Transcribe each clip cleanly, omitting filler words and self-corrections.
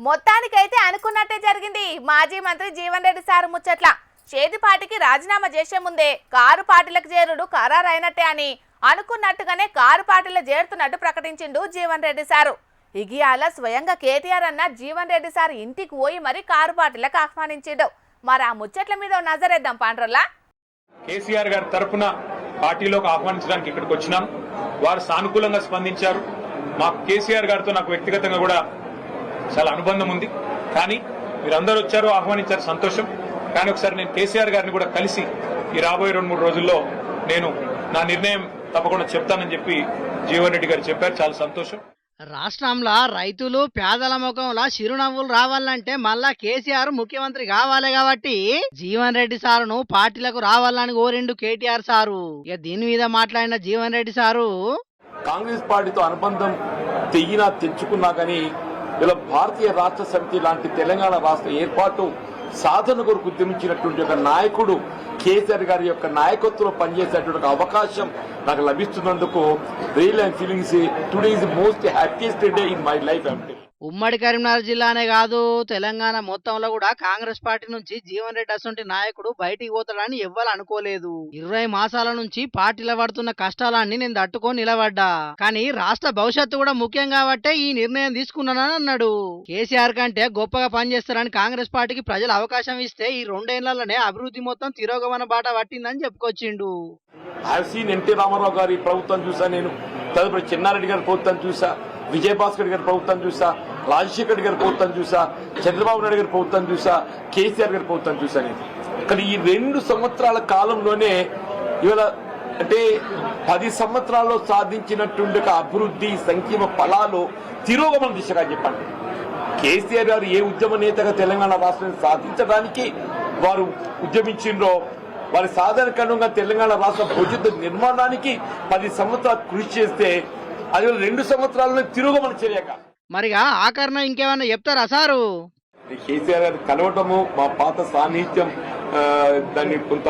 మొత్తానికైతే అనుకున్నట్టే జరిగింది. మాజీ మంత్రి జీవన్ రెడ్డి సార్ ముచ్చట్ల చేతిపాటికి రాజీనామా చేసే ముందే కారు పార్టీలకు చేరుడు ఖరారైనట్టే అని అనుకున్నట్టుగానే కారు పార్టీలో చేరుతున్నట్టు ప్రకటించిండు జీవన్ రెడ్డి సారు. ఇగియాల స్వయంగా కేటీఆర్ అన్న జీవన్ రెడ్డి సార్ ఇంటికి పోయి మరి కారు పార్టీలకు ఆహ్వానించిండు. మరి ఆ ముచ్చట్ల మీద నజరేద్దాం పాండ్రల్లా. కేసీఆర్ గారి తరఫున పార్టీలోకి ఆహ్వానించడానికి ఇక్కడికి వచ్చినాం. వారు సానుకూలంగా స్పందించారు. మా కేసీఆర్ గారితో నాకు వ్యక్తిగతంగా కూడా చాలా అనుబంధం ఉంది. కానీ మీరందరూ వచ్చారు, ఆహ్వానించారు, సంతోషం. కానీ ఒకసారి నేను కేసీఆర్ గారిని కూడా కలిసి ఈ రాబోయే 2-3 రోజుల్లో నేను నా నిర్ణయం తప్పకుండా చెప్తానని చెప్పి జీవన్ రెడ్డి గారు చెప్పారు. చాలా సంతోషం. రాష్ట్రంలో రైతులు పేదల ముఖంలో చిరునవ్వులు రావాలంటే మళ్ళా కేసీఆర్ ముఖ్యమంత్రి కావాలి కాబట్టి జీవన్ రెడ్డి సారును పార్టీలకు రావాలని కోరిండు కేటీఆర్ సారు. ఇక దీని మీద మాట్లాడిన జీవన్ రెడ్డి సారు, కాంగ్రెస్ పార్టీతో అనుబంధం తెచ్చుకున్నా కానీ ఇలా భారతీయ రాష్ట్ర సమితి లాంటి తెలంగాణ రాష్ట్ర ఏర్పాటు సాధన కొరకు ఉద్యమించినటువంటి ఒక నాయకుడు కేసీఆర్ గారి యొక్క నాయకత్వంలో పనిచేసేటువంటి అవకాశం నాకు లభిస్తున్నందుకు real and feelings today is the most happiest day in my life. ఉమ్మడి కరీంనగర్ జిల్లానే కాదు తెలంగాణ మొత్తంలో కూడా కాంగ్రెస్ పార్టీ నుంచి జీవన్ రెడ్డి అసంటి నాయకుడు బయటికి పోతాడని ఎవ్వరు అనుకోలేదు. 20 మాసాల నుంచి పార్టీలో పడుతున్న కష్టాలన్నీ నేను తట్టుకొని నిలబడ్డా, కానీ రాష్ట్ర భవిష్యత్తు కూడా ముఖ్యం కాబట్టే ఈ నిర్ణయం తీసుకున్నానని అన్నాడు. కేసీఆర్ కంటే గొప్పగా పనిచేస్తారని కాంగ్రెస్ పార్టీకి ప్రజలు అవకాశం ఇస్తే ఈ 2 ఏళ్లలోనే అభివృద్ధి మొత్తం తిరోగమన బాట పట్టిందని చెప్పుకొచ్చిండు. ఎన్టీ రామారావు గారి ప్రభుత్వం చూసా, నేను తదుపరి చెన్నారెడ్డి గారి ప్రభుత్వం చూసా, విజయభాస్కర్ గారి ప్రభుత్వం చూసా, రాజశేఖర్ గారి ప్రభుత్వం చూసా, చంద్రబాబు నాయుడు గారి ప్రభుత్వం చూసా, కేసీఆర్ గారి ప్రభుత్వం చూసా. నేను కానీ ఈ 2 సంవత్సరాల కాలంలోనే ఇవాళ అంటే 10 సంవత్సరాల్లో సాధించినటువంటి అభివృద్ధి సంక్షేమ ఫలాలు తిరోగమన దిశగా చెప్పండి. కేసీఆర్ గారు ఏ ఉద్యమ నేతగా తెలంగాణ రాష్ట్రాన్ని సాధించడానికి వారు ఉద్యమించిండ్రో వారి సాధారణంగా తెలంగాణ రాష్ట్ర భవిష్యత్తు నిర్మాణానికి 10 సంవత్సరాలు కృషి చేస్తే అది 2 సంవత్సరాలను తిరుగుమని చేయక మరిగా ఆ కారణం ఇంకేమన్నా చెప్తారా సారు? కేసీఆర్ గారు కలవటము, మా పాత సాన్నిహిత్యం, దాన్ని కొంత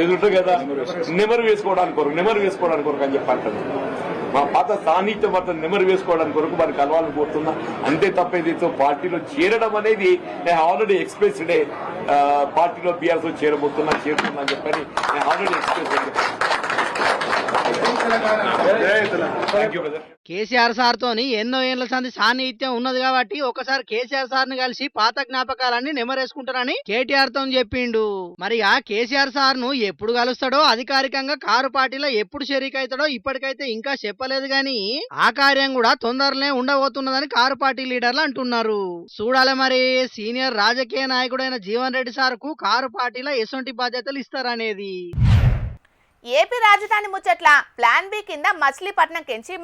ఎదురు కదా నెమరు వేసుకోవడానికి కొరకు అని చెప్పంటారు. మా పాత సాన్నిహిత్యం అతను నెమరు వేసుకోవడానికి కొరకు వారికి కలవాలని కోరుతున్నా. అంతే తప్ప ఇదితో పార్టీలో చేరడం అనేది నేను ఆల్రెడీ ఎక్స్ప్రెస్ డే పార్టీలో బీఆర్ఎస్ లో చేరుతున్నా అని చెప్పని నేను ఆల్రెడీ ఎక్స్ప్రెస్ కేసీఆర్ సార్ తోని ఎన్నో ఏళ్ల సంది సాన్నిహిత్యం ఉన్నది కాబట్టి ఒకసారి కేసీఆర్ సార్ ని కలిసి పాత జ్ఞాపకాలన్నీ నెమరేసుకుంటారని కేటీఆర్ తో చెప్పిండు. మరి ఆ కేసీఆర్ సార్ ను ఎప్పుడు కలుస్తాడో, అధికారికంగా కారు పార్టీలో ఎప్పుడు షరీక్ అవుతాడో ఇప్పటికైతే ఇంకా చెప్పలేదు గాని ఆ కార్యం కూడా తొందరనే ఉండబోతున్నదని కారు పార్టీ లీడర్లు అంటున్నారు. చూడాలి మరి సీనియర్ రాజకీయ నాయకుడైన జీవన్ రెడ్డి సార్ కు కారు పార్టీలో ఎసొంటి బాధ్యతలు ఇస్తారనేది. ఏపీ రాజధాని ముచ్చట్ల ప్లాన్ బి కింద మచిలీపట్నం కెంచి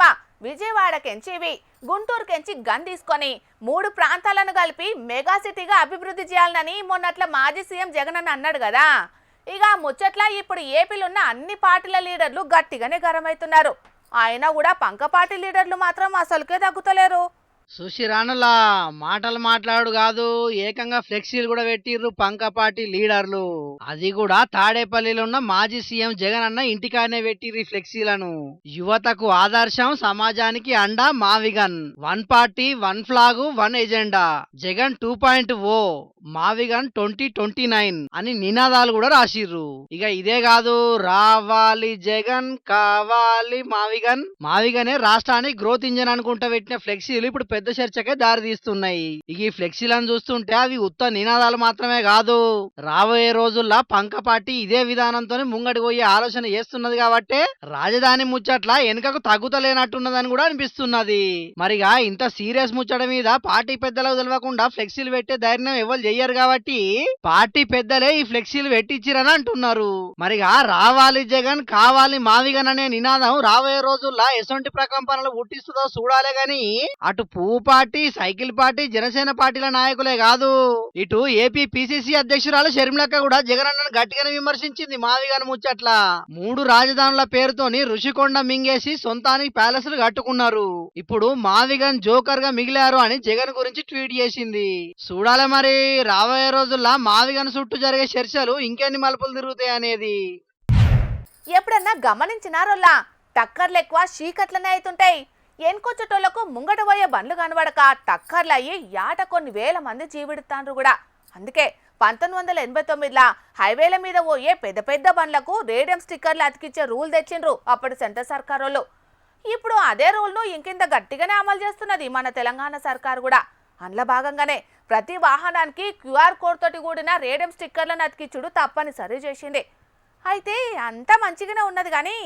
విజయవాడ కెంచివి గుంటూరు కెంచి గన్ తీసుకొని 3 ప్రాంతాలను కలిపి మెగా సిటీగా అభివృద్ధి చేయాలని మొన్నట్ల మాజీ సీఎం జగన్ అన్నాడు కదా. ఇక ముచ్చట్ల ఇప్పుడు ఏపీలో ఉన్న అన్ని పార్టీల లీడర్లు గట్టిగానే గరమవుతున్నారు. ఆయన కూడా పంక పార్టీ లీడర్లు మాత్రం అసలుకే తగ్గుతలేరు. సుశిరానులా మాటలు మాట్లాడు కాదు, ఏకంగా ఫ్లెక్సీలు కూడా పెట్టిర్రు పంక పార్టీ లీడర్లు. అది కూడా తాడేపల్లిలో ఉన్న మాజీ సీఎం జగన్ అన్న ఇంటికానే పెట్టిర్రు ఫ్లెక్సీలను. యువతకు ఆదర్శం, సమాజానికి అండా మావిగన్, 1 పార్టీ 1 ఫ్లాగ్ 1 ఎజెండా, జగన్ 2.0, మావిగన్ 2029 అని నినాదాలు కూడా రాసిర్రు. ఇక ఇదే కాదు, రావాలి జగన్ కావాలి మావిగన్, మావిగనే రాష్ట్రానికి గ్రోత్ ఇంజన్ అనుకుంటా పెట్టిన ఫ్లెక్సీలు ఇప్పుడు పెద్ద చర్చకే దారి తీస్తున్నాయి. ఈ ఫ్లెక్సీలను చూస్తుంటే అవి ఉత్త నినాదాలు మాత్రమే కాదు, రాబోయే రోజుల్లో పంక పార్టీ ఇదే విధానంతో ముంగడి పోయే ఆలోచన చేస్తున్నది కాబట్టి రాజధాని ముచ్చట్ల వెనుకకు తగ్గుతలేనట్టున్నదని కూడా అనిపిస్తున్నది. మరిగా ఇంత సీరియస్ ముచ్చట మీద పార్టీ పెద్దలకు తెలియకుండా ఫ్లెక్సీలు పెట్టే ధైర్యం ఎవరు చెయ్యరు కాబట్టి పార్టీ పెద్దలే ఈ ఫ్లెక్సీలు పెట్టించిరని అంటున్నారు. మరిగా రావాలి జగన్ కావాలి మావిగన్ అనే నినాదం రాబోయే రోజుల్లో ఎసొంటి ప్రకంపనలు పుట్టిస్తుందో చూడాలే గాని అటు పువ్వు పార్టీ, సైకిల్ పార్టీ, జనసేన పార్టీల నాయకులే కాదు, ఇటు ఏపీ పిసిసి అధ్యక్షురాలు షర్మిలక్క కూడా జగన్ అన్నను గట్టిగానే విమర్శించింది మావిగన్ ముచ్చట్ల. 3 రాజధానుల పేరుతోని రుషికొండ మింగేసి సొంతానికి ప్యాలెస్లు కట్టుకున్నారు, ఇప్పుడు మావిగన్ జోకర్ గా మిగిలారు అని జగన్ గురించి ట్వీట్ చేసింది. చూడాలి మరి రాబోయే రోజుల్లో మావిగన్ చుట్టూ జరిగే చర్చలు ఇంకెన్ని మలుపులు తిరుగుతాయి అనేది. ఎప్పుడన్నా గమనించినారోలా టక్కర్లు ఎక్కువ చీకట్లనే అవుతుంటాయి. ఎన్కొచ్చేటోళ్లకు ముంగట పోయే బండ్లు కనబడక టక్కర్లయ్యి యాట కొన్ని వేల మంది జీవిడుతాండ్రు కూడా. అందుకే 1989లా హైవేల మీద పోయే పెద్ద పెద్ద బండ్లకు రేడియం స్టిక్కర్లు అతికిచ్చే రూల్ తెచ్చిండ్రు అప్పుడు సెంటర్ సర్కారోళ్ళు. ఇప్పుడు అదే రూల్ను ఇంకింత గట్టిగానే అమలు చేస్తున్నది మన తెలంగాణ సర్కారు కూడా. అందులో భాగంగానే ప్రతి వాహనానికి QR కోడ్ తోటి కూడిన రేడియం స్టిక్కర్లను అతికిచ్చుడు తప్పనిసరి చేసింది. అయితే అంతా మంచిగానే ఉన్నది కానీ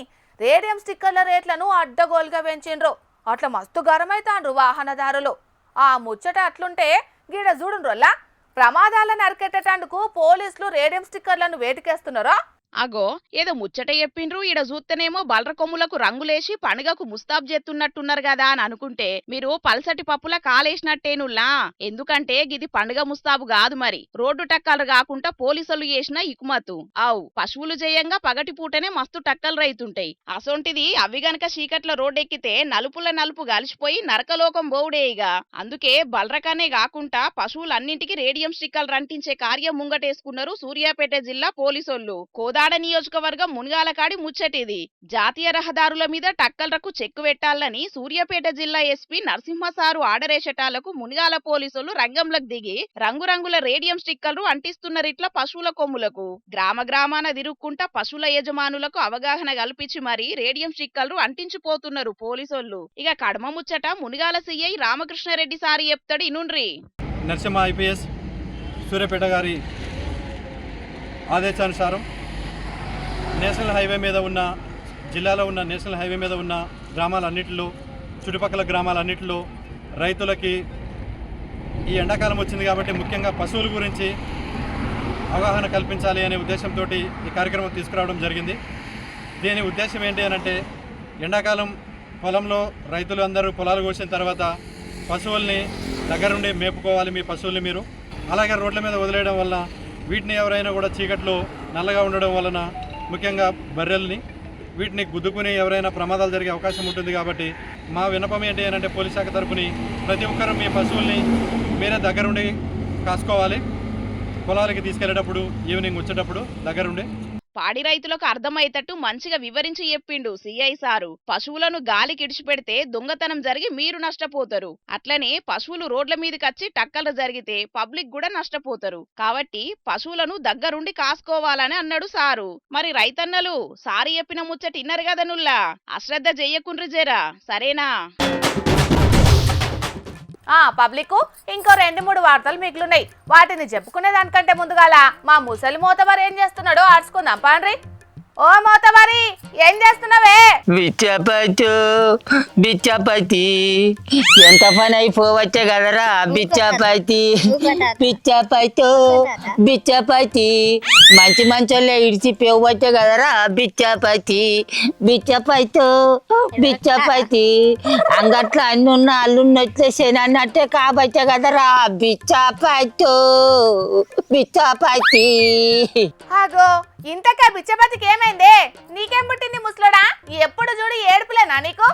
రేడియం స్టిక్కర్ల రేట్లను అడ్డగోలుగా పెంచిండ్రు. అట్లా మస్తు గరమైతాండ్రు వాహనదారులు. ఆ ముచ్చట అట్లుంటే గీడ చూడుండ్రోల్లా ప్రమాదాలను అరికెట్టేటందుకు పోలీసులు రేడియం స్టిక్కర్లను వేటికేస్తున్నారో. అగో ఏదో ముచ్చట చెప్పిండ్రు, ఈడ చూస్తేనేమో బల్ర కొమ్ములకు రంగులేసి పండుగకు ముస్తాబ్ చేస్తున్నట్టున్నారు కదా అని అనుకుంటే మీరు పల్సటి పప్పుల కాలేసినట్టేనుల్లా. ఎందుకంటే గిది పండుగ ముస్తాబు కాదు, మరి రోడ్డు టక్కలు కాకుండా పోలీసులు చేసిన ఇకుమతు. అవు పశువులు చేయంగా పగటి పూటనే మస్తు టక్కలు రైతుంటాయి. అసొంటిది అవి గనక చీకట్ల రోడ్డెక్కితే నలుపుల నలుపు కలిసిపోయి నరకలోకం బోవుడేయిగా. అందుకే బల్రకానే కాకుండా పశువులన్నింటికి రేడియం స్టిక్కర్లు రంటించే కార్యం ముంగటేసుకున్నారు సూర్యాపేట జిల్లా పోలీసోళ్ళు. కోదాడ నియోజకవర్గం మున్గాల కాడి ముచ్చటిది. జాతీయ రహదారుల మీద టక్కలకు చెక్కు పెట్టాలని సూర్యాపేట జిల్లా ఎస్పీ నరసింహసారు ఆర్డరేషటాలకు మున్గాల పోలీసులు రంగంలోకి దిగి రంగురంగుల రేడియం స్టిక్కర్లు అంటిస్తున్నారు ఇట్లా పశువుల కొమ్ములకు. గ్రామ గ్రామాన తిరుక్కుంటా పశువుల యజమానులకు అవగాహన కల్పించి మరి రేడియం స్టిక్కర్లు అంటించిపోతున్నారు పోలీసులు. ఇక కడమ ముచ్చట మున్గాల సిఐ రామకృష్ణారెడ్డి సారి చెప్తాడు ఇనుండ్రి. నరసింహ ఐపీఎస్ సూర్యాపేట గారి ఆదేశానుసారం నేషనల్ హైవే మీద ఉన్న జిల్లాలో ఉన్న నేషనల్ హైవే మీద ఉన్న గ్రామాలన్నింటిలో చుట్టుపక్కల గ్రామాలన్నింటిలో రైతులకి ఈ ఎండాకాలం వచ్చింది కాబట్టి ముఖ్యంగా పశువుల గురించి అవగాహన కల్పించాలి అనే ఉద్దేశంతో ఈ కార్యక్రమం తీసుకురావడం జరిగింది. దీని ఉద్దేశం ఏంటి అనంటే ఎండాకాలం పొలంలో రైతులు అందరూ పొలాలు కోసిన తర్వాత పశువుల్ని దగ్గరుండి మేపుకోవాలి మీ పశువుల్ని మీరు. అలాగే రోడ్ల మీద వదిలేయడం వల్ల వీటిని ఎవరైనా కూడా చీకట్లో నల్లగా ఉండడం వలన ముఖ్యంగా బర్రెల్ని వీటిని గుద్దుకుని ఎవరైనా ప్రమాదాలు జరిగే అవకాశం ఉంటుంది. కాబట్టి మా విన్నపం ఏంటి అంటే పోలీస్ శాఖ తరపుని ప్రతి ఒక్కరూ మీ పశువుల్ని మీరే దగ్గరుండి కాసుకోవాలి. పొలాలకి తీసుకెళ్లేటప్పుడు ఈవినింగ్ వచ్చేటప్పుడు దగ్గరుండి. పాడి రైతులకు అర్థమయ్యేటట్టు మంచిగా వివరించి చెప్పిండు సిఐ సారు. పశువులను గాలికి ఇడిచిపెడితే దొంగతనం జరిగి మీరు నష్టపోతారు. అట్లనే పశువులు రోడ్ల మీదకి టక్కలు జరిగితే పబ్లిక్ కూడా నష్టపోతారు. కాబట్టి పశువులను దగ్గరుండి కాసుకోవాలని అన్నాడు సారు. మరి రైతన్నలు సారి చెప్పిన ముచ్చట ఇన్నరు కదా నుల్లా, అశ్రద్ధ చెయ్యకుండ్రి జరా, సరేనా? పబ్లిక్ ఇంకో 2-3 వార్తలు మిగిలినాయి. వాటిని చెప్పుకునే దానికంటే ముందుగాల మా ముసలి మోతవారు ఏం చేస్తున్నాడో ఆడుచుకుందాం పాండ్రి. ఓ మోతవారి ఏం చేస్తున్నావే? బిచ్చపతి ఎంత పని అయిపోవచ్చే కదరా బిచ్చపతి. బిచ్చపతి మంచి మంచోళ్ళే ఇడిచిపోవచ్చే కదరా బిచ్చపతి. బిచ్చపతి అంగట్లో అన్ని ఉన్న అల్లున్న వచ్చేసాను అన్నట్టే కాబట్టే కదరా బిచ్చపతి. అగో ఇంతకా బిచ్చపతికి ఏమైందే? నీకేం పుట్టింది ముసలోడా? ఎప్పుడు చూడు ఏడుపులేనా నీకు?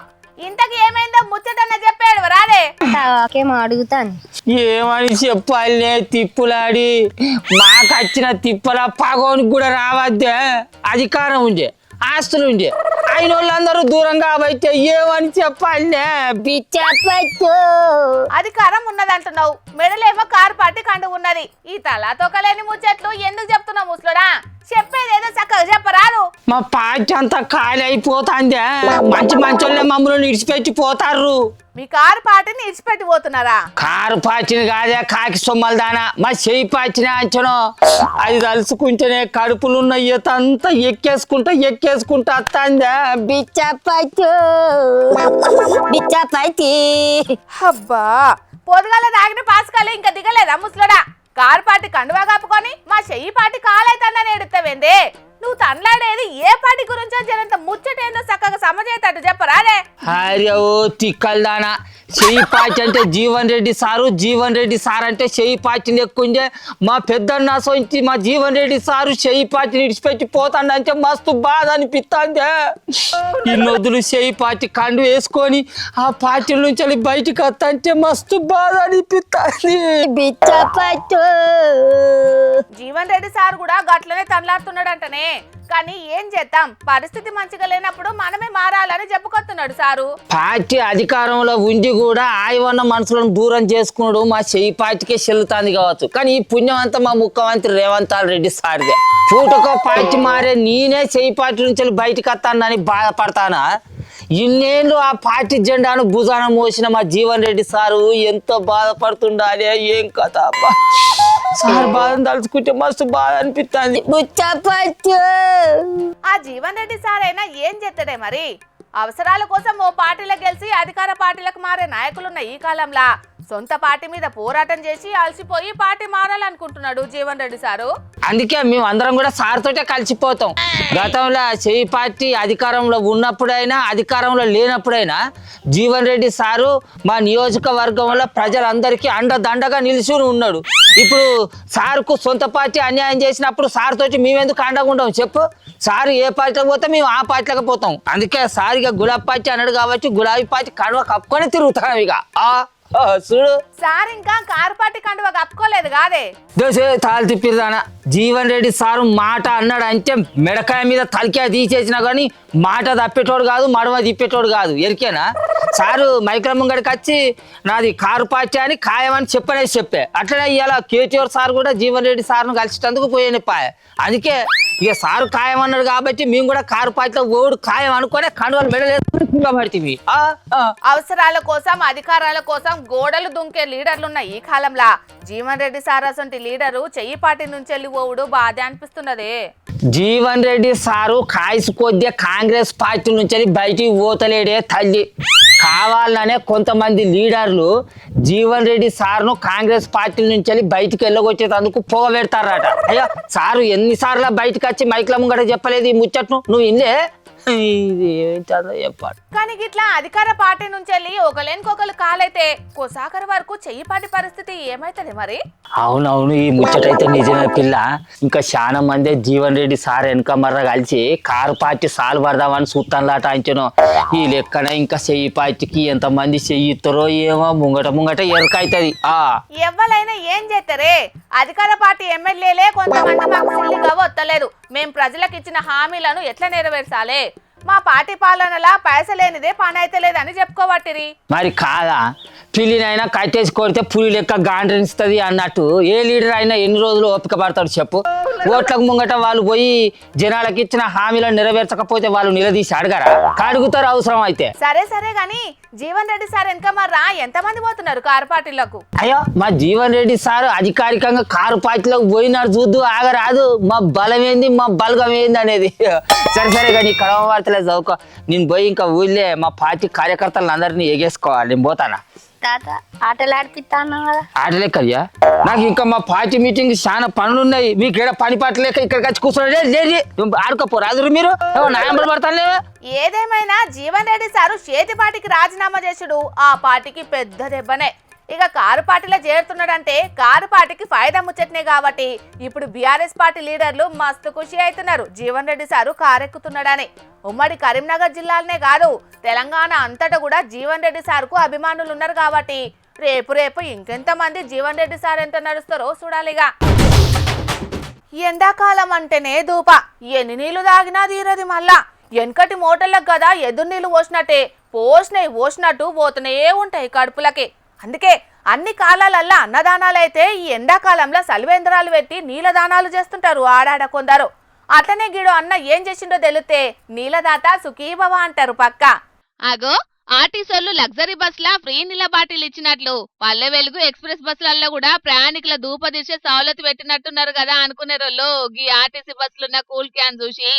ఇంతకి ఏమైందో ముచ్చటన్న చెప్పాడు రాదే. అడుగుతాను ఏమని చెప్పాలే తిప్పులాడి మాకు వచ్చిన తిప్పల పగోనికి కూడా రావద్దే. అధికారం ఉండే ఆస్తులు ఉండే అయిన వాళ్ళందరూ దూరంగా అయితే ఏమని చెప్పాలే బిచ్చపత్తు. అధికారం ఉన్నదంటున్నావు, మెడలేమో కారు పార్టీ కండు ఉన్నది. ఈ తలాతోకలేని ముచ్చట్లు ఎందుకు చెప్తున్నావు ముసలోడా? చెప్పేదేదో చక్కగా చెప్పరాదు. మా పార్టీ అంతా ఖాళీ అయిపోతాందే. మంచి మంచోళ్ళే మమ్మల్ని ఇడిచిపెట్టి పోతారు. మీ కారు పార్టీని ఇడిచిపెట్టి పోతున్నారా? కారు పాచిని కాదే కాకి సొమ్మల దానా మా చెయ్యి పాచిన అంచను. అది తలుసుకుంటేనే కడుపులున్న ఈత అంతా ఎక్కేసుకుంటా వస్తాందే బిచ్చపతి. అబ్బా పొద్దుగాల తాగిన పాసుకాలు ఇంకా దిగలేదా ముసలోడా? కారు పార్టీ కండువా కాపుకొని మా చెయ్యి పార్టీ కాలైతుందని ఎడుతావేందే? నువ్వు తనలాడేది ఏ పార్టీ గురించో జనంత ముచ్చటేందో చక్కగా సమజేతట్టు చెప్పరాదే. అరే ఓ తిక్కల్దానా చెయ్యి పాచి అంటే జీవన్ రెడ్డి సార్ అంటే చెయ్యి పాచిని ఎక్కుండే. మా పెద్దన్న సొంచి మా జీవన్ రెడ్డి సారు చెయ్యి పాచిని ఇడిచిపెట్టి పోతాండంటే మస్తు బాధ అనిపిస్తాందే. ఇన్నొద్దులు చెయ్యి పాచి కండు వేసుకొని ఆ పార్టీ నుంచి బయటికి వస్తాంటే మస్తు బాధ అనిపిస్తుంది. జీవన్ రెడ్డి సార్ కూడా గట్లనే తనలాడుతున్నాడంటనే. కానీ ఏం చేద్దాం, పరిస్థితి మంచిగా లేనప్పుడు మనమే మారాలని చెప్పుకొస్తున్నాడు సారు. పార్టీ అధికారంలో ఉండి కూడా ఆయవన్న మనుషులను దూరం చేసుకున్నాడు మా చెయ్యి పార్టీకే చెల్లుతాంది కావచ్చు. కానీ ఈ పుణ్యం అంతా మా ముఖ్యమంత్రి రేవంత్ రెడ్డి సార్దే. పూటకో పార్టీ మారే నేనే చెయ్యి పార్టీ నుంచి బయటకు వస్తానని బాధపడతానా? ఇన్నేళ్ళు ఆ పార్టీ జెండాను భుజాన మోసిన మా జీవన్ రెడ్డి సారు ఎంతో బాధపడుతుండాలి. ఏం కథ అబ్బా, సార్ బాధను తలుచుకుంటే మస్తు బాధ అనిపిస్తుంది. ఆ జీవన్ రెడ్డి సార్ అయినా ఏం చేస్తాడే మరి? అవసరాల కోసం ఓ పార్టీలకు గెలిచి అధికార పార్టీలకు మారే నాయకులున్న ఈ కాలంలో సొంత పార్టీ మీద పోరాటం చేసి అలసిపోయి పార్టీ మారాలనుకుంటున్నాడు జీవన్ రెడ్డి సారు. అందుకే మేము అందరం కూడా సార్ తోటే కలిసిపోతాం. గతంలో చెయ్యి పార్టీ అధికారంలో ఉన్నప్పుడైనా అధికారంలో లేనప్పుడైనా జీవన్ రెడ్డి సారు మా నియోజకవర్గంలో ప్రజలందరికీ అండదండగా నిలిచి ఉన్నాడు. ఇప్పుడు సార్కు సొంత పార్టీ అన్యాయం చేసినప్పుడు సార్ తోటి మేమెందుకు అండగా ఉంటాం చెప్పు? సార్ ఏ పార్టీకి పోతే మేము ఆ పార్టీలకు పోతాం. అందుకే సార్ ఇక గులాబీ పార్టీ అన్నాడు కాబట్టి గులాబీ పార్టీ కడువ కప్పుకొని తిరుగుతాం. ఇక చూడు సార్ ఇంకా కారు పార్టీ కండువ కప్పుకోలేదు కాదే. దోసే తాలు తిప్పిదానా జీవన్ రెడ్డి సారు మాట అన్నాడు అంటే మెడకాయ మీద తలకాయ తీసేసినా కానీ మాట తప్పేటోడు కాదు, మడమ తిప్పేటోడు కాదు. ఎరికేనా? సారు మైక్రో ముంగడికి వచ్చి నాది కారు పార్టీ అని ఖాయమని చెప్పే. అట్లనే ఇవాళ కేటీఆర్ సార్ కూడా జీవన్ రెడ్డి సార్ను కలిసేటందుకు పోయినపాయ. అందుకే ఇక సారు ఖాయం అన్నాడు కాబట్టి మేము కూడా కారు పార్టీలో ఓడు ఖాయం అనుకునే కండువలు మెడలేసుకుని పడుతుంది. అవసరాల కోసం అధికారాల కోసం గోడలు దుంకే లీడర్లున్న ఈ కాలంలో జీవన్ రెడ్డి సార్ అసంటి లీడరు చెయ్యి పార్టీ నుంచి వెళ్ళి ఓవుడు బాధ అనిపిస్తున్నదే. జీవన్ రెడ్డి సారు కాయసు కొద్దిగా కాంగ్రెస్ పార్టీ నుంచి బయటికి పోతలేడే తల్లి. కావాలనే కొంతమంది లీడర్లు జీవన్ రెడ్డి సార్ను కాంగ్రెస్ పార్టీ నుంచి బయటికి వెళ్ళగొచ్చేందుకు పొగ పెడతారట. అయ్యో సారు ఎన్నిసార్లు బయటకు వచ్చి మైక్ల ముంగట చెప్పలేదు ఈ ముచ్చట్ను? నువ్వు ఇన్నే చెప్పాడు. కానీ ఇట్లా అధికార పార్టీ నుంచి వెళ్ళి ఒకలేనికొకరు కాలైతే కొసాకర్ వరకు చెయ్యి పార్టీ పరిస్థితి ఏమైతుంది మరి? అవునవును, ఈ ముచ్చటైతే నిజమే పిల్ల. ఇంకా చాలా మంది జీవన్ రెడ్డి సార్ వెనక మర్ర కలిసి కారు పార్టీ సాలు పడదామని చూస్తానులాట అంచను. ఈ లెక్కన ఇంకా చెయ్యి పార్టీకి ఎంతమంది చెయ్యిస్తారో ఏమో ముంగట ఎరకైతుంది. ఎవరైనా ఏం చేస్తారే? అధికార పార్టీ ఎమ్మెల్యేలే కొంతమంది మాకు సిల్లిగా వత్తలేదు, మేం ప్రజలకు ఇచ్చిన హామీలను ఎట్లా నెరవేర్చాలి? మా పార్టీ పాలనలా పైసలేనిదే పని అయితే లేదని చెప్పుకోబట్టిరి. మరి కాదా, పిల్లినైనా కట్టేసి కొడితే పులి లెక్క గాండ్రిస్తుంది అన్నట్టు ఏ లీడర్ అయినా ఎన్ని రోజులు ఓపిక పడతాడు చెప్పు? ఓట్లకు ముంగట వాళ్ళు పోయి జనాలకు ఇచ్చిన హామీలను నెరవేర్చకపోతే వాళ్ళు నిలదీసి అడగరా? అడుగుతారు అవసరం అయితే. సరే గాని జీవన్ రెడ్డి సార్ వెనక మర్రా ఎంతమంది పోతున్నారు కారు పార్టీలకు? అయ్యో మా జీవన్ రెడ్డి సార్ అధికారికంగా కారు పార్టీలకు పోయినాడు చూద్దు ఆగరాదు. మా బలం ఏంది మా బలగం ఏంది అనేది. సరే కానీ కడవ వార్తలే చదువుకో. నేను పోయి ఇంకా ఊళ్ళే మా పార్టీ కార్యకర్తలను అందరినీ ఎగేసుకోవాలి. నేను పోతానా? ఆటలు ఆడిపిస్తాను కదా. ఆటలేకయ్యా, నాకు ఇంకా మా పార్టీ మీటింగ్ చాలా పనులు ఉన్నాయి. మీకు ఇక్కడ పని పాటలేక ఇక్కడికి వచ్చి కూర్చోండి. ఆడుకోపోరాదురు మీరు నాయంబడి పడతాను. ఏదేమైనా జీవన్ రెడ్డి సారు చేతి పార్టీకి రాజీనామా చేసుడు ఆ పార్టీకి పెద్ద దెబ్బనే. ఇక కారు పార్టీలో చేరుతున్నాడంటే కారు పార్టీకి ఫైదా ముచ్చట్నే కాబట్టి ఇప్పుడు బీఆర్ఎస్ పార్టీ లీడర్లు మస్తు ఖుషి అవుతున్నారు జీవన్ రెడ్డి సారు కారెక్కుతున్నాడని. ఉమ్మడి కరీంనగర్ జిల్లాలనే కాదు తెలంగాణ అంతటా కూడా జీవన్ రెడ్డి సార్కు అభిమానులు ఉన్నారు కాబట్టి రేపు ఇంకెంతమంది జీవన్ రెడ్డి సార్ ఎంత నడుస్తారో చూడాలిగా. ఎండాకాలం అంటేనే దూప, ఎన్ని నీళ్లు తాగినా తీరది. మళ్ళా వెనకటి మోటార్లకు కదా ఎదురు నీళ్లు పోసినట్టే పోసినట్టు పోతూనే ఉంటాయి కడుపులకి. అందుకే అన్ని కాలాలల్లా అన్నదానాలైతే ఈ ఎండాకాలంలో సలివేంద్రాలు పెట్టి నీలదానాలు చేస్తుంటారు ఆడాడ కొందరు. అట్లనే గిడు అన్న ఏం చేసిండో తెలిస్తే నీలదాత సుఖీభవ అంటారు పక్క. అగో ఆర్టీసీలు లగ్జరీ బస్లా ఫ్రీ నీళ్ళ బాటిల్ ఇచ్చినట్లు పల్లె వెలుగు ఎక్స్ప్రెస్ బస్సులలో కూడా ప్రయాణికుల ధూపదీసే సౌలతి పెట్టినట్టున్నారు కదా అనుకునే రోజు ఈ ఆర్టీసీ బస్సులున్న కూల్ క్యాన్ చూసి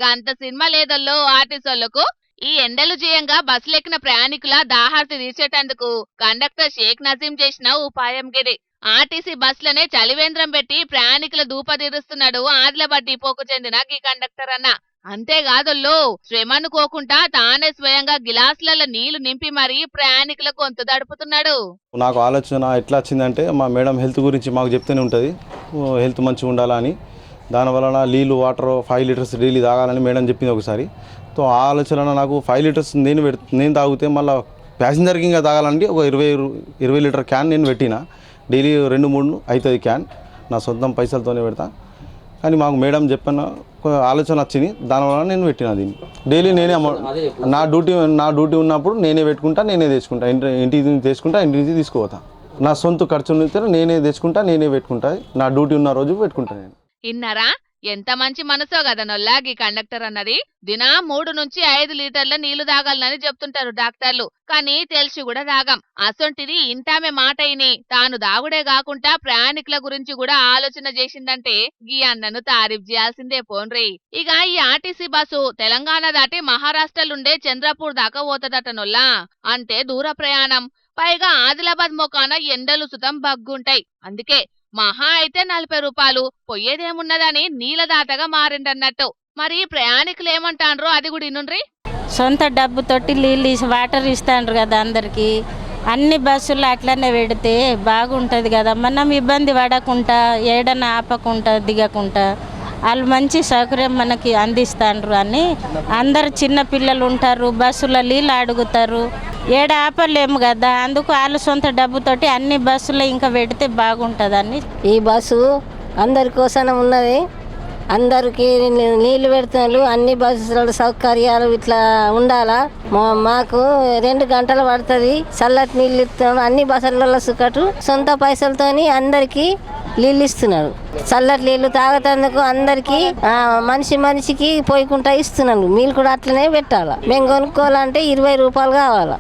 గంత సినిమా లేదల్లో ఆర్టీసీలకు. ఈ ఎండలు జయంగా బస్సులెక్కిన ప్రయాణికుల దాహార్తి తీర్చేటందుకు కండక్టర్ షేక్ నజీం చేసిన ఉపాయం గిరి. ఆర్టీసీ బస్సులనే చలివేంద్రం పెట్టి ప్రయాణికుల దూపదీరుస్తున్నాడు ఆదిలాబాద్ డిపోకు చెందిన ఈ కండక్టర్ అన్న. అంతేకాదుల్లో శ్రమనుకోకుండా తానే స్వయంగా గిలాసులలో నీళ్లు నింపి మరీ ప్రయాణికుల గొంతు దడుపుతున్నాడు. నాకు ఆలోచన ఎట్లా వచ్చిందంటే మా మేడం హెల్త్ గురించి మాకు చెప్తూనే ఉంటుంది, హెల్త్ మంచిగా ఉండాలని. దానివలన నీళ్ళు వాటర్ 5 లీటర్స్ డైలీ తాగాలని మేడం చెప్పింది ఒకసారి. సో ఆ ఆలోచన నాకు 5 లీటర్స్ నేను తాగితే మళ్ళీ ప్యాసింజర్కి ఇంకా తాగాలంటే ఒక 20 లీటర్ క్యాన్ నేను పెట్టిన. డైలీ 2-3 అవుతుంది క్యాన్, నా సొంతం పైసలతోనే పెడతా. కానీ మాకు మేడం చెప్పిన ఆలోచన వచ్చింది, దానివల్ల నేను పెట్టిన దీన్ని. డైలీ నేనే నా డ్యూటీ ఉన్నప్పుడు నేనే పెట్టుకుంటా, నేనే తెచ్చుకుంటా, ఇంటికి తెచ్చుకుంటా, ఇంటి నుంచి తీసుకుపోతా. నా సొంత ఖర్చులు నేనే తెచ్చుకుంటా, నేనే పెట్టుకుంటా. నా డ్యూటీ ఉన్న రోజు పెట్టుకుంటా నేను. ఇన్నారా ఎంత మంచి మనసో కదా నొల్లాగి కండక్టర్ అన్నది. దినం 3 నుంచి 5 లీటర్ల నీళ్లు తాగాలని చెప్తుంటారు డాక్టర్లు, కానీ తెలిసి కూడా తాగం. అసొంటిది ఇంటామె మాట అయిని తాను దాగుడే కాకుండా ప్రయాణికుల గురించి కూడా ఆలోచన చేసిందంటే గీ అన్నను తారీఫ్ చేయాల్సిందే పోన్రీ. ఇక ఈ ఆర్టీసీ బస్సు తెలంగాణ దాటి మహారాష్ట్రలుండే చంద్రపూర్ దాకా పోతదట నొల్లా. అంటే దూర ప్రయాణం, పైగా ఆదిలాబాద్ మొకాన ఎండలు సుతం బగ్గుంటాయి. అందుకే మహా అయితే 40 రూపాయలు, పొయ్యేదేమున్నదని నీలదాతగా మారిండన్నట్టు. మరి ప్రయాణికులు ఏమంటాండ్రో అది కూడా ఇనుండ్రి. సొంత డబ్బుతోటి నీళ్ళు వాటర్ ఇస్తాండ్రు కదా అందరికి. అన్ని బస్సులు అట్లనే పెడితే బాగుంటుంది కదా, మనం ఇబ్బంది పడకుండా ఏడన్నా ఆపకుండా దిగకుండా వాళ్ళు మంచి సౌకర్యం మనకి అందిస్తాండ్రు అని. అందరు చిన్న పిల్లలు ఉంటారు, బస్సులో నీళ్ళు అడుగుతారు, ఏడ ఆపలేము కదా, అందుకు వాళ్ళు సొంత డబ్బుతోటి అన్ని బస్సులో ఇంకా పెడితే బాగుంటుందని. ఈ బస్సు అందరి కోసం ఉన్నది, అందరికి నీళ్లు పెడుతున్నారు. అన్ని బస్సుల సౌకర్యాలు ఇట్లా ఉండాలా. మాకు 2 గంటలు పడుతుంది, చల్లటి నీళ్ళు ఇస్తున్నాడు. అన్ని బస్సులలో సుకటు సొంత పైసలతోని అందరికి నీళ్ళు ఇస్తున్నారు. చల్లటి నీళ్ళు తాగేందుకు అందరికి మనిషికి పోయకుండా ఇస్తున్నాను. మీరు కూడా అట్లనే పెట్టాలా. మేము కొనుక్కోవాలంటే 20 రూపాయలు కావాలా.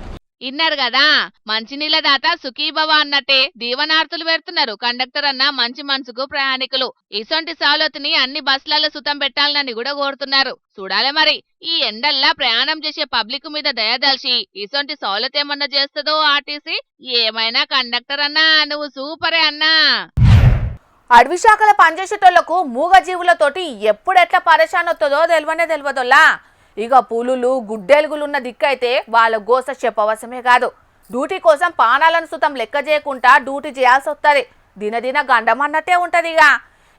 ఇన్నారు కదా, మంచినీళ్ళ దాత సుఖీభవ అన్నట్టే దీవనార్తులు పెడుతున్నారు కండక్టర్ అన్న మంచి మనసుకు ప్రయాణికులు. ఇసొంటి సౌలతుని అన్ని బస్సులలో సుతం పెట్టాలని కూడా కోరుతున్నారు. చూడాలి మరి ఈ ఎండల్లా ప్రయాణం చేసే పబ్లిక్ మీద దయదల్చి ఇసొంటి సౌలత్ ఏమన్నా చేస్తుందో ఆర్టీసీ. ఏమైనా కండక్టర్ అన్నా నువ్వు సూపరే అన్నా. అడవి శాఖల పనిచేసేటోళ్లకు మూగజీవులతోటి ఎప్పుడెట్లా పరేషాన్ వస్తుందో తెలియదోల్లా. ఇక పులులు గుడ్డెలుగులున్న దిక్కైతే వాళ్ళ గోస చెప్పవసమే కాదు. డ్యూటీ కోసం పానాలను సుతం లెక్క చేయకుండా డ్యూటీ చేయాల్సి వస్తుంది. దినదిన గండం అన్నట్టే ఉంటది. ఇక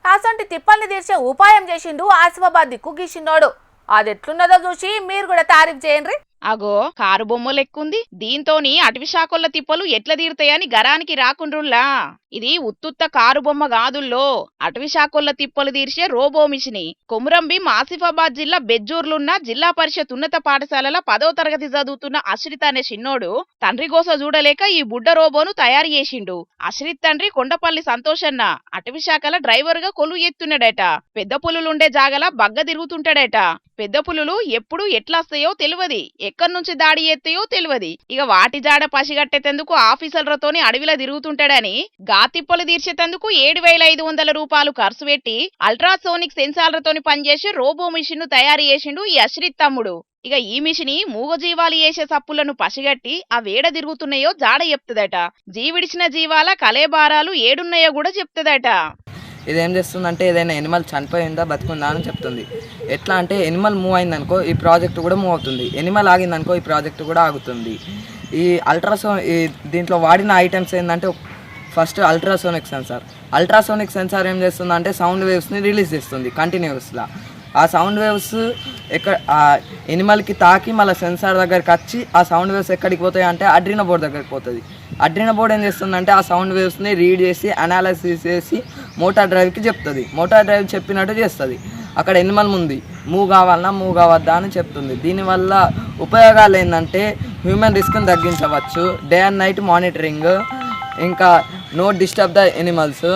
అసంటి తిప్పల్ని తీర్చే ఉపాయం చేసిండు ఆసిఫాబాద్ దిక్కు గీసిండోడు. అది ఎట్లున్నదో చూసి మీరు కూడా తారీఫ్ చేయండి. అగో కారు బొమ్మ లెక్కుంది, దీంతోని అటవీ శాఖల తిప్పలు ఎట్లా తీరుతాయని గరానికి రాకుండ్రుల్లా. ఇది ఉత్తుత్త కారు బొమ్మ కాదుల్లో, అటవీ శాఖల తిప్పలు తీర్చే రోబో మిషిని. కొమురంభీం ఆసిఫాబాద్ జిల్లా బెజ్జూర్లున్న జిల్లా పరిషత్ ఉన్నత పాఠశాలల 10వ తరగతి చదువుతున్న అశ్రిత్ అనే చిన్నోడు తండ్రి గోస చూడలేక ఈ బుడ్డ రోబోను తయారు చేసిండు. అశ్రిత్ తండ్రి కొండపల్లి సంతోషన్న అటవీ శాఖల డ్రైవర్ గా కొలువు ఎత్తున్నాడట. పెద్ద పులులుండే జాగల బగ్గ తిరుగుతుంటాడట. పెద్ద పులులు ఎప్పుడు ఎట్లొస్తాయో తెలియదు, ఎక్కడి నుంచి దాడి ఎత్తాయో తెలియదు. ఇక వాటి జాడ పసిగట్టేందుకు ఆఫీసర్లతోని అడవిలో తిరుగుతుంటాడని గాతిప్పలు తీర్చేందుకు 7,500 రూపాయలు ఖర్చు పెట్టి అల్ట్రాసోనిక్ సెన్సార్లతోని పనిచేసే రోబో మిషన్ ను తయారు చేసిండు ఈ అశ్రిత్ తమ్ముడు. ఇక ఈ మిషిని మూగజీవాలు చేసే సప్పులను పసిగట్టి ఆ వేడ తిరుగుతున్నాయో జాడ చెప్తుందట. జీవిడిచిన జీవాల కలేబారాలు ఏడున్నాయో కూడా చెప్తుందట. ఇదేం చేస్తుందంటే ఏదైనా ఎనిమల్ చనిపోయిందా బతుకుందా అని చెప్తుంది. ఎట్లా అంటే ఎనిమల్ మూవ్ అయిందనుకో ఈ ప్రాజెక్ట్ కూడా మూవ్ అవుతుంది, ఎనిమల్ ఆగిందనుకో ఈ ప్రాజెక్ట్ కూడా ఆగుతుంది. ఈ దీంట్లో వాడిన ఐటమ్స్ ఏంటంటే ఫస్ట్ అల్ట్రాసోనిక్ సెన్సార్ ఏం చేస్తుందంటే సౌండ్ వేవ్స్ని రిలీజ్ చేస్తుంది కంటిన్యూస్గా. ఆ సౌండ్ వేవ్స్ ఎనిమల్కి తాకి మళ్ళీ సెన్సార్ దగ్గరికి వచ్చి ఆ సౌండ్ వేవ్స్ ఎక్కడికి పోతాయి అంటే అడ్రినో బోర్డ్ దగ్గరికి పోతుంది. అడ్రినో బోర్డ్ ఏం చేస్తుందంటే ఆ సౌండ్ వేవ్స్ని రీడ్ చేసి అనాలిసిస్ చేసి మోటార్ డ్రైవ్కి చెప్తుంది. మోటార్ డ్రైవ్ చెప్పినట్టు చేస్తుంది. అక్కడ ఎనిమల్ ఉంది, మూవ్ కావాలన్నా మూవ్ కావద్దా అని చెప్తుంది. దీనివల్ల ఉపయోగాలు ఏంటంటే హ్యూమన్ రిస్క్ని తగ్గించవచ్చు, డే అండ్ నైట్ మానిటరింగ్, ఇంకా no disturb the animals,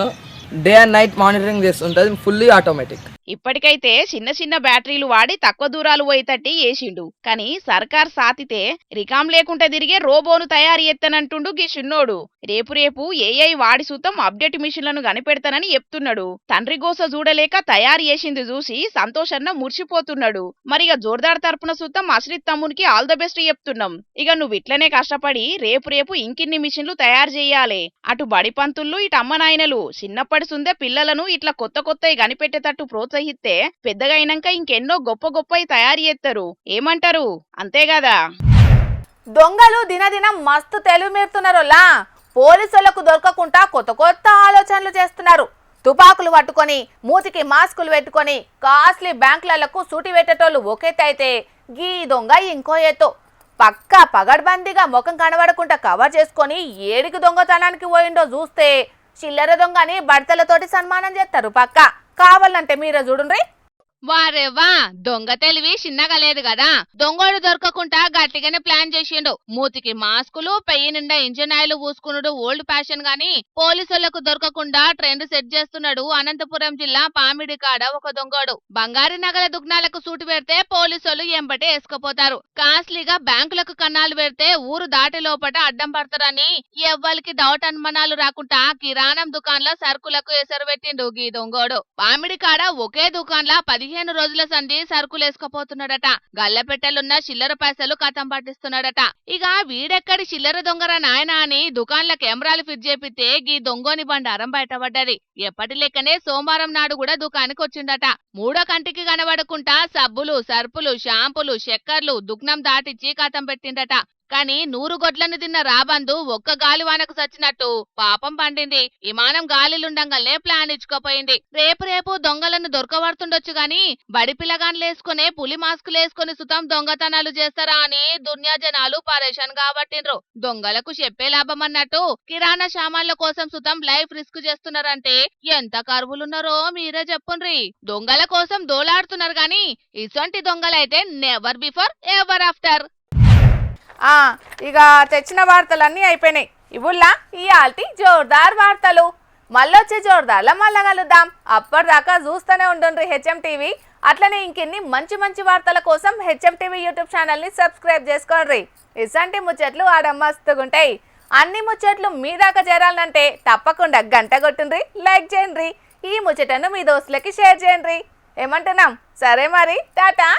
day and night monitoring చేస్తుంటుంది, ఫుల్లీ ఆటోమేటిక్. ఇప్పటికైతే చిన్న చిన్న బ్యాటరీలు వాడి తక్కువ దూరాలు పోయేటట్టు చేసిండు. కానీ సర్కార్ సాతితే రికాం లేకుండా తిరిగే రోబోను తయారు ఎత్తనంటుండు గీ చిన్నోడు. రేపు ఏఐ వాడి సూతం అప్డేట్ మిషన్లను కనిపెడతానని చెప్తున్నాడు. తండ్రి గోస చూడలేక తయారు చేసింది చూసి సంతోషన్న మురిసిపోతున్నాడు. మరిగ జోర్దార్ తరపున సూతం అశ్రిత్ తమ్మునికి ఆల్ ద బెస్ట్ చెప్తున్నాం. ఇక నువ్వు ఇట్లనే కష్టపడి రేపు ఇంకిన్ని మిషన్లు తయారు చేయాలి. అటు బడి పంతుళ్ళు ఇటు అమ్మ నాయనలు చిన్నప్పటి సుందే పిల్లలను ఇట్లా కొత్తవి కనిపెట్టేటట్టు ప్రోత్సహిస్తే పెద్దగా అయినాక ఇంకెన్నో గొప్పవి తయారు చేస్తారు. ఏమంటారు? అంతే కదా. దొంగలు దినదినం మస్తు తెలివి మీరుతున్నారోలా. పోలీసులకు దొరకకుండా కొత్త ఆలోచనలు చేస్తున్నారు. తుపాకులు పట్టుకొని మూతికి మాస్కులు పెట్టుకొని కాస్ట్లీ బ్యాంకులకు సూటి పెట్టేటోళ్ళు ఒకెత్తైతే గీ దొంగ ఇంకో ఎత్తు. పక్కా పగడ్బందీగా ముఖం కనబడకుండా కవర్ చేసుకొని ఏడికి దొంగతనానికి పోయిండో చూస్తే చిల్లర దొంగని బడతలతోటి సన్మానం చేస్తారు. పక్కా కావాలంటే మీరే చూడండి. వారేవా దొంగ తెలివి చిన్నగా లేదు కదా. దొంగోడు దొరకకుండా గట్టిగానే ప్లాన్ చేసిండు. మూతికి మాస్కులు, పెయ్యి నిండా ఇంజన్ ఆయిల్ పూసుకున్నాడు ఓల్డ్ ఫ్యాషన్ గాని పోలీసులకు దొరకకుండా ట్రెండ్ సెట్ చేస్తున్నాడు. అనంతపురం జిల్లా పామిడి కాడ ఒక దొంగోడు బంగారు నగల దుగ్నాలకు సూటు పెడితే పోలీసులు ఎంబటే వేసుకుపోతారు. కాస్ట్లీగా బ్యాంకులకు కన్నాలు పెడితే ఊరు దాటి లోపట అడ్డం పడతారని ఎవ్వరికి డౌట్ అనుమానాలు రాకుండా కిరాణం దుకాన్ల సరుకులకు ఎసరు పెట్టిండు గీ దొంగోడు. పామిడి కాడ ఒకే దుకాన్ల 15 రోజుల సంధి సరుకులేసుకపోతున్నాడట. గల్లపెట్టెలున్న చిల్లర పైసలు కథం పట్టిస్తున్నాడట. ఇక వీడెక్కడి చిల్లర దొంగర నాయనా అని దుకాన్ల కెమెరాలు ఫిట్ చేపితే గీ దొంగోని బండారం బయటపడ్డది. ఎప్పటి లెక్కనే సోమవారం నాడు కూడా దుకాణానికి వచ్చిండట. మూడో కంటికి కనబడకుండా సబ్బులు, సర్పులు, షాంపులు, చక్కర్లు దుగ్నం దాటిచ్చి కథం పెట్టిండట. కాని 100 గొడ్లను తిన్న రాబందు ఒక్క గాలివానకు సచ్చినట్టు పాపం పండింది. విమానం గాలిలుండంగానే ప్లాన్ ఇచ్చుకోపోయింది. రేపు దొంగలను దొరకబడుతుండొచ్చు గాని బడి పిల్లగాన్లేసుకునే పులి మాస్కులేసుకుని సుతం దొంగతనాలు చేస్తారా అని దునియా జనాలు పరేషాన్ కాబట్టిండ్రు. దొంగలకు చెప్పే లాభం అన్నట్టు కిరాణా సామాన్ల కోసం సుతం లైఫ్ రిస్క్ చేస్తున్నారంటే ఎంత కరువులున్నారో మీరే చెప్పుండ్రి. దొంగల కోసం దోలాడుతున్నారు గాని ఇసొంటి దొంగలైతే నెవర్ బిఫోర్ ఎవర్ ఆఫ్టర్. ఇక తెచ్చిన వార్తలన్నీ అయిపోయినాయి. ఇవుల్లా ఈ ఆల్టీ జోర్దార్ వార్తలు. మళ్ళొచ్చే జోర్దార్లా మళ్ళా కలుద్దాం. అప్పటిదాకా చూస్తూనే ఉండండి హెచ్ఎం టీవీ. అట్లనే ఇంకెన్ని మంచి మంచి వార్తల కోసం హెచ్ఎం టీవీ యూట్యూబ్ ఛానల్ని సబ్స్క్రైబ్ చేసుకోండి. ఇసంటి ముచ్చట్లు ఆడ మస్తుగుంటాయి. అన్ని ముచ్చట్లు మీ దాకా చేరాలంటే తప్పకుండా గంట కొట్టుండ్రి, లైక్ చేయండి. ఈ ముచ్చటను మీ దోస్తులకి షేర్ చేయండి. ఏమంటున్నాం? సరే మరి, టాటా.